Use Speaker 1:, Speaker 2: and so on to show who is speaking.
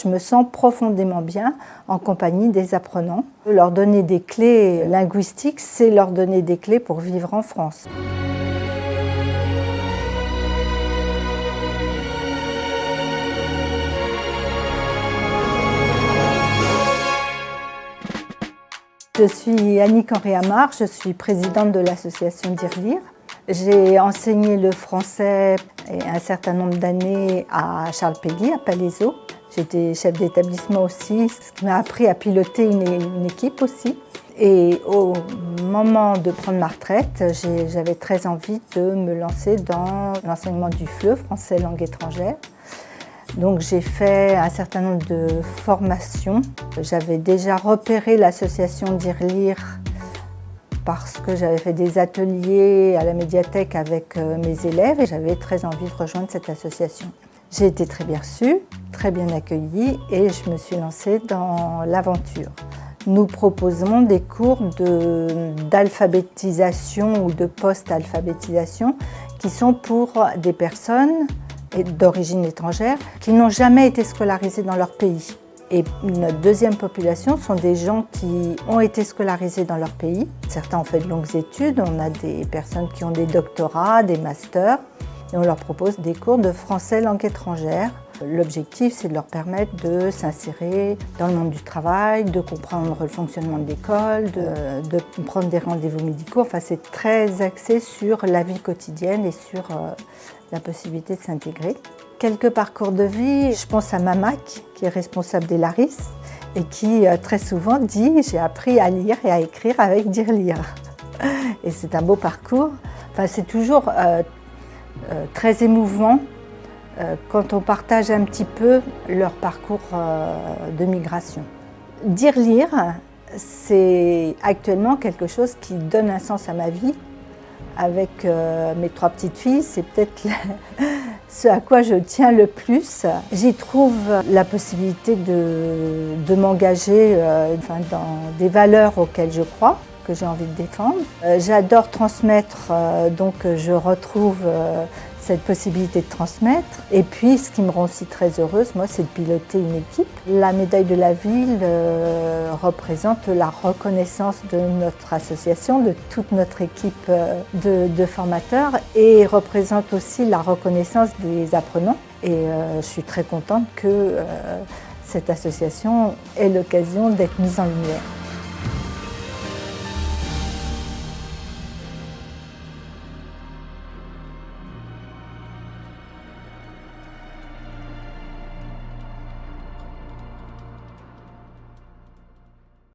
Speaker 1: Je me sens profondément bien en compagnie des apprenants. Leur donner des clés linguistiques, c'est leur donner des clés pour vivre en France. Je suis Annick Henry-Amar, je suis présidente de l'association Dire Lire. J'ai enseigné le français un certain nombre d'années à Charles Péguy, à Palaiseau. J'étais chef d'établissement aussi, ce qui m'a appris à piloter une équipe aussi. Et au moment de prendre ma retraite, j'avais très envie de me lancer dans l'enseignement du FLE, français langue étrangère. Donc j'ai fait un certain nombre de formations. J'avais déjà repéré l'association Dire Lire parce que j'avais fait des ateliers à la médiathèque avec mes élèves et j'avais très envie de rejoindre cette association. J'ai été très bien reçue, très bien accueillie et je me suis lancée dans l'aventure. Nous proposons des cours d'alphabétisation ou de post-alphabétisation qui sont pour des personnes d'origine étrangère qui n'ont jamais été scolarisées dans leur pays. Et notre deuxième population sont des gens qui ont été scolarisés dans leur pays. Certains ont fait de longues études, on a des personnes qui ont des doctorats, des masters, et on leur propose des cours de français langue étrangère. L'objectif, c'est de leur permettre de s'insérer dans le monde du travail, de comprendre le fonctionnement de l'école, de prendre des rendez-vous médicaux. Enfin, c'est très axé sur la vie quotidienne et sur la possibilité de s'intégrer. Quelques parcours de vie, je pense à Mamac, qui est responsable des Laris, et qui très souvent dit « j'ai appris à lire et à écrire avec Dire Lire ». Et c'est un beau parcours. Enfin, c'est toujours très émouvant quand on partage un petit peu leur parcours de migration. Dire Lire, c'est actuellement quelque chose qui donne un sens à ma vie. Avec mes 3 petites filles, c'est peut-être ce à quoi je tiens le plus. J'y trouve la possibilité de m'engager dans des valeurs auxquelles je crois, que j'ai envie de défendre. J'adore transmettre, donc je retrouve cette possibilité de transmettre. Et puis, ce qui me rend aussi très heureuse, moi, c'est de piloter une équipe. La médaille de la ville représente la reconnaissance de notre association, de toute notre équipe de formateurs et représente aussi la reconnaissance des apprenants. Et je suis très contente que cette association ait l'occasion d'être mise en lumière.